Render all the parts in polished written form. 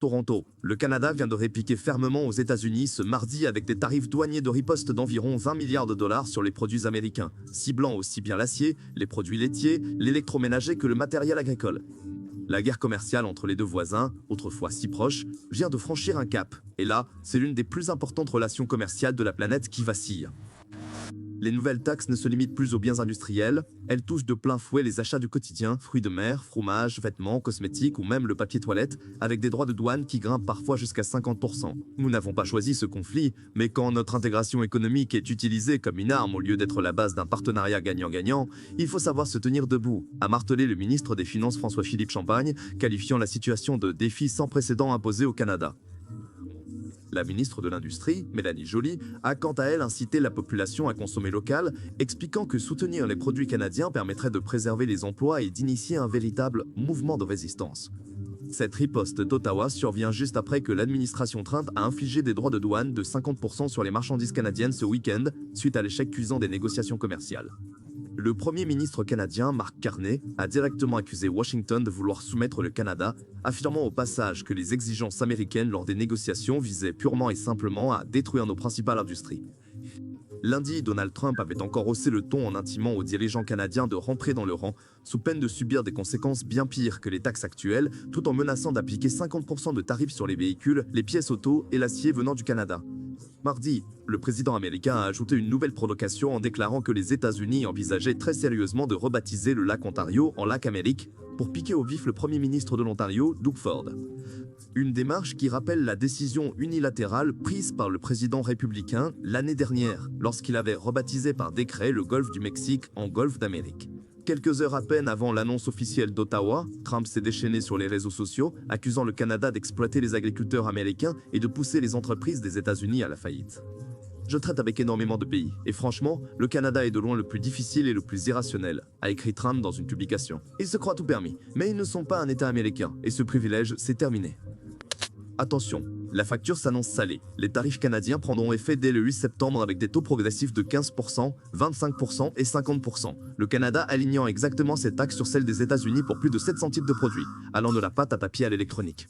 Toronto. Le Canada vient de répliquer fermement aux États-Unis ce mardi avec des tarifs douaniers de riposte d'environ 20 milliards de dollars sur les produits américains, ciblant aussi bien l'acier, les produits laitiers, l'électroménager que le matériel agricole. La guerre commerciale entre les deux voisins, autrefois si proches, vient de franchir un cap. Et là, c'est l'une des plus importantes relations commerciales de la planète qui vacille. Les nouvelles taxes ne se limitent plus aux biens industriels, elles touchent de plein fouet les achats du quotidien, fruits de mer, fromages, vêtements, cosmétiques ou même le papier toilette, avec des droits de douane qui grimpent parfois jusqu'à 50%. Nous n'avons pas choisi ce conflit, mais quand notre intégration économique est utilisée comme une arme au lieu d'être la base d'un partenariat gagnant-gagnant, il faut savoir se tenir debout, a martelé le ministre des Finances François-Philippe Champagne, qualifiant la situation de défi sans précédent imposé au Canada. La ministre de l'Industrie, Mélanie Joly, a quant à elle incité la population à consommer local, expliquant que soutenir les produits canadiens permettrait de préserver les emplois et d'initier un véritable mouvement de résistance. Cette riposte d'Ottawa survient juste après que l'administration Trump a infligé des droits de douane de 50% sur les marchandises canadiennes ce week-end, suite à l'échec cuisant des négociations commerciales. Le premier ministre canadien, Mark Carney, a directement accusé Washington de vouloir soumettre le Canada, affirmant au passage que les exigences américaines lors des négociations visaient purement et simplement à détruire nos principales industries. Lundi, Donald Trump avait encore haussé le ton en intimant aux dirigeants canadiens de rentrer dans le rang, sous peine de subir des conséquences bien pires que les taxes actuelles, tout en menaçant d'appliquer 50% de tarifs sur les véhicules, les pièces auto et l'acier venant du Canada. Mardi, le président américain a ajouté une nouvelle provocation en déclarant que les États-Unis envisageaient très sérieusement de rebaptiser le lac Ontario en lac Amérique pour piquer au vif le premier ministre de l'Ontario, Doug Ford. Une démarche qui rappelle la décision unilatérale prise par le président républicain l'année dernière lorsqu'il avait rebaptisé par décret le golfe du Mexique en golfe d'Amérique. Quelques heures à peine avant l'annonce officielle d'Ottawa, Trump s'est déchaîné sur les réseaux sociaux, accusant le Canada d'exploiter les agriculteurs américains et de pousser les entreprises des États-Unis à la faillite. Je traite avec énormément de pays, et franchement, le Canada est de loin le plus difficile et le plus irrationnel, a écrit Trump dans une publication. Ils se croient tout permis, mais ils ne sont pas un État américain, et ce privilège, c'est terminé. Attention, la facture s'annonce salée. Les tarifs canadiens prendront effet dès le 8 septembre avec des taux progressifs de 15%, 25% et 50%. Le Canada alignant exactement ses taxes sur celles des États-Unis pour plus de 700 types de produits, allant de la pâte à papier à l'électronique.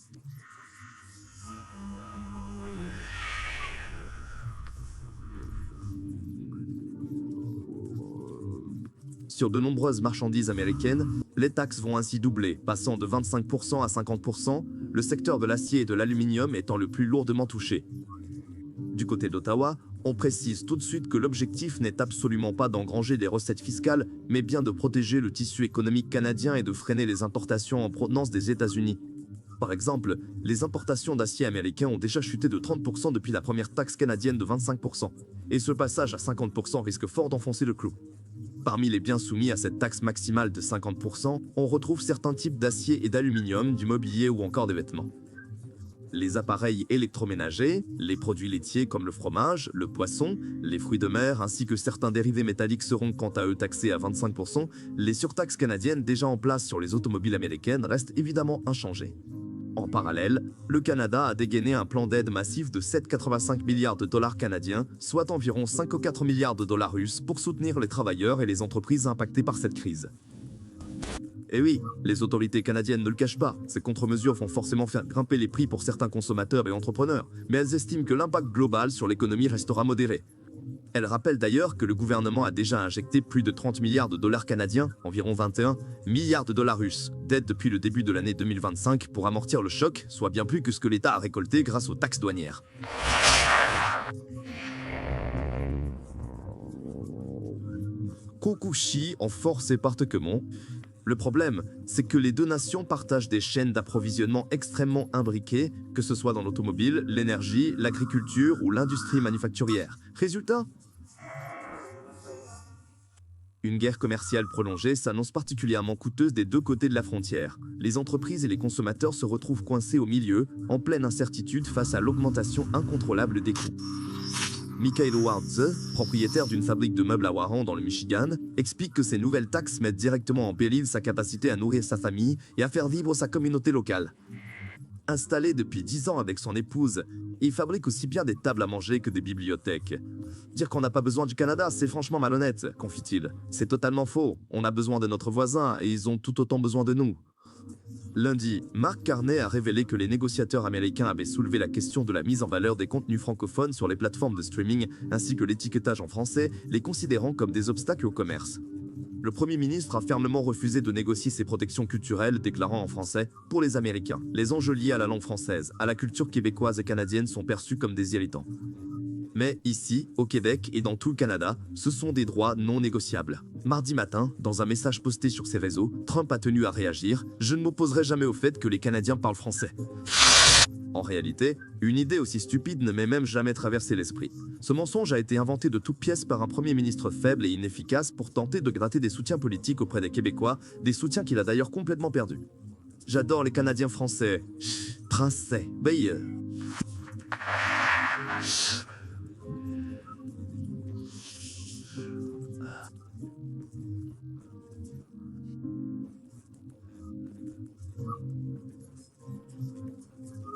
Sur de nombreuses marchandises américaines, les taxes vont ainsi doubler, passant de 25% à 50%, le secteur de l'acier et de l'aluminium étant le plus lourdement touché. Du côté d'Ottawa, on précise tout de suite que l'objectif n'est absolument pas d'engranger des recettes fiscales, mais bien de protéger le tissu économique canadien et de freiner les importations en provenance des États-Unis. Par exemple, les importations d'acier américain ont déjà chuté de 30% depuis la première taxe canadienne de 25%, et ce passage à 50% risque fort d'enfoncer le clou. Parmi les biens soumis à cette taxe maximale de 50%, on retrouve certains types d'acier et d'aluminium, du mobilier ou encore des vêtements. Les appareils électroménagers, les produits laitiers comme le fromage, le poisson, les fruits de mer ainsi que certains dérivés métalliques seront quant à eux taxés à 25%, les surtaxes canadiennes déjà en place sur les automobiles américaines restent évidemment inchangées. En parallèle, le Canada a dégainé un plan d'aide massif de 7,85 milliards de dollars canadiens, soit environ 5,4 milliards de dollars russes pour soutenir les travailleurs et les entreprises impactées par cette crise. Et oui, les autorités canadiennes ne le cachent pas, ces contre-mesures vont forcément faire grimper les prix pour certains consommateurs et entrepreneurs, mais elles estiment que l'impact global sur l'économie restera modéré. Elle rappelle d'ailleurs que le gouvernement a déjà injecté plus de 30 milliards de dollars canadiens, environ 21 milliards de dollars russes, d'aide depuis le début de l'année 2025 pour amortir le choc, soit bien plus que ce que l'État a récolté grâce aux taxes douanières. Kokushi en force et Partequemont. Le problème, c'est que les deux nations partagent des chaînes d'approvisionnement extrêmement imbriquées, que ce soit dans l'automobile, l'énergie, l'agriculture ou l'industrie manufacturière. Résultat ? Une guerre commerciale prolongée s'annonce particulièrement coûteuse des deux côtés de la frontière. Les entreprises et les consommateurs se retrouvent coincés au milieu, en pleine incertitude face à l'augmentation incontrôlable des coûts. Michael Wardze, propriétaire d'une fabrique de meubles à Warren dans le Michigan, explique que ces nouvelles taxes mettent directement en péril sa capacité à nourrir sa famille et à faire vivre sa communauté locale. Installé depuis 10 ans avec son épouse, il fabrique aussi bien des tables à manger que des bibliothèques. Dire qu'on n'a pas besoin du Canada, c'est franchement malhonnête, confie-t-il. C'est totalement faux. On a besoin de notre voisin et ils ont tout autant besoin de nous. Lundi, Mark Carney a révélé que les négociateurs américains avaient soulevé la question de la mise en valeur des contenus francophones sur les plateformes de streaming, ainsi que l'étiquetage en français, les considérant comme des obstacles au commerce. Le Premier ministre a fermement refusé de négocier ces protections culturelles, déclarant en français « Pour les Américains, les enjeux liés à la langue française, à la culture québécoise et canadienne sont perçus comme des irritants. Mais ici, au Québec et dans tout le Canada, ce sont des droits non négociables. » Mardi matin, dans un message posté sur ses réseaux, Trump a tenu à réagir « Je ne m'opposerai jamais au fait que les Canadiens parlent français. » En réalité, une idée aussi stupide ne m'est même jamais traversé l'esprit. Ce mensonge a été inventé de toutes pièces par un Premier ministre faible et inefficace pour tenter de gratter des soutiens politiques auprès des Québécois, des soutiens qu'il a d'ailleurs complètement perdus. J'adore les Canadiens français. Français.